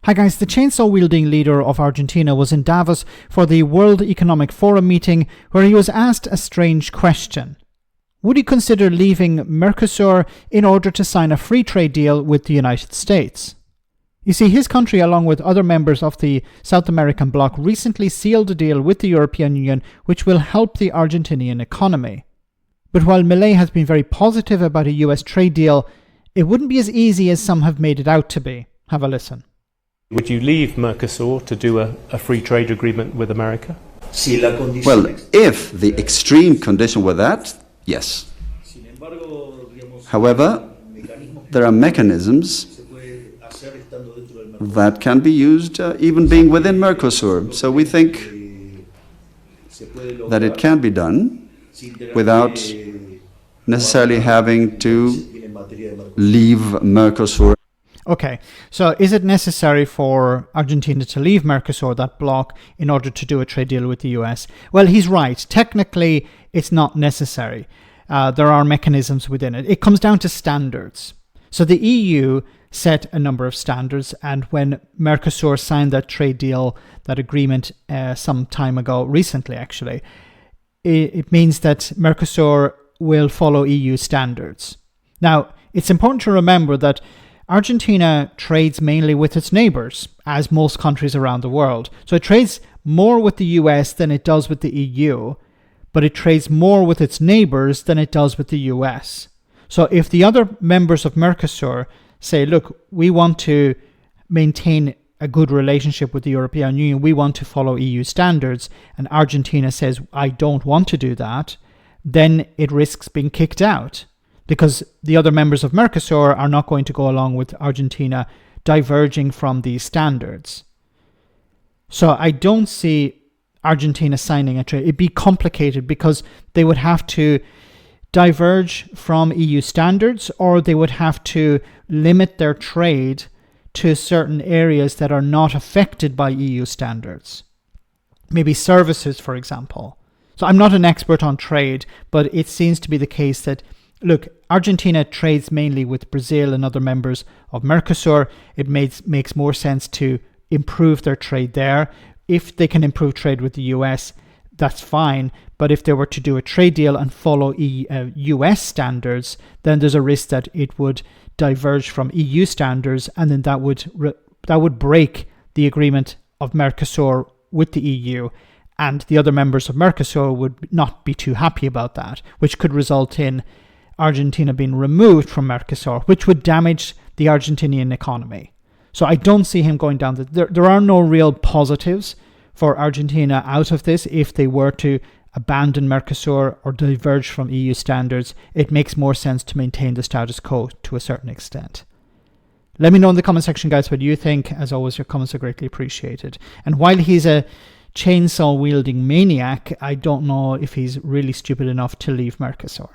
Hi guys, the chainsaw-wielding leader of Argentina was in Davos for the World Economic Forum meeting where he was asked a strange question. Would he consider leaving Mercosur in order to sign a free trade deal with the United States? You see, his country, along with other members of the South American Bloc, recently sealed a deal with the European Union which will help the Argentinian economy. But while Milei has been very positive about a US trade deal, it wouldn't be as easy as some have made it out to be. Have a listen. Would you leave Mercosur to do a free trade agreement with America? Well, if the extreme condition were that, yes. However, there are mechanisms that can be used even being within Mercosur. So we think that it can be done without necessarily having to leave Mercosur. Okay, so is it necessary for Argentina to leave Mercosur, that bloc, in order to do a trade deal with the US? Well, he's right. Technically, it's not necessary. There are mechanisms within it. It comes down to standards. So the EU set a number of standards, and when Mercosur signed that trade deal, that agreement some time ago, recently actually, it means that Mercosur will follow EU standards. Now, it's important to remember that Argentina trades mainly with its neighbors, as most countries around the world. So it trades more with the US than it does with the EU, but it trades more with its neighbors than it does with the US. So if the other members of Mercosur say, look, we want to maintain a good relationship with the European Union, we want to follow EU standards, and Argentina says, I don't want to do that, then it risks being kicked out, because the other members of Mercosur are not going to go along with Argentina diverging from these standards. So I don't see Argentina signing a trade. It'd be complicated because they would have to diverge from EU standards, or they would have to limit their trade to certain areas that are not affected by EU standards. Maybe services, for example. So I'm not an expert on trade, but it seems to be the case that, look, Argentina trades mainly with Brazil and other members of Mercosur. It makes more sense to improve their trade there. If they can improve trade with the US, that's fine. But if they were to do a trade deal and follow US standards, then there's a risk that it would diverge from EU standards, and then that would break the agreement of Mercosur with the EU. And the other members of Mercosur would not be too happy about that, which could result in Argentina being removed from Mercosur, which would damage the Argentinian economy. So I don't see him going down. There are no real positives for Argentina out of this. If they were to abandon Mercosur or diverge from EU standards, it makes more sense to maintain the status quo to a certain extent. Let me know in the comment section, guys, what you think. As always, your comments are greatly appreciated. And while he's a chainsaw-wielding maniac, I don't know if he's really stupid enough to leave Mercosur.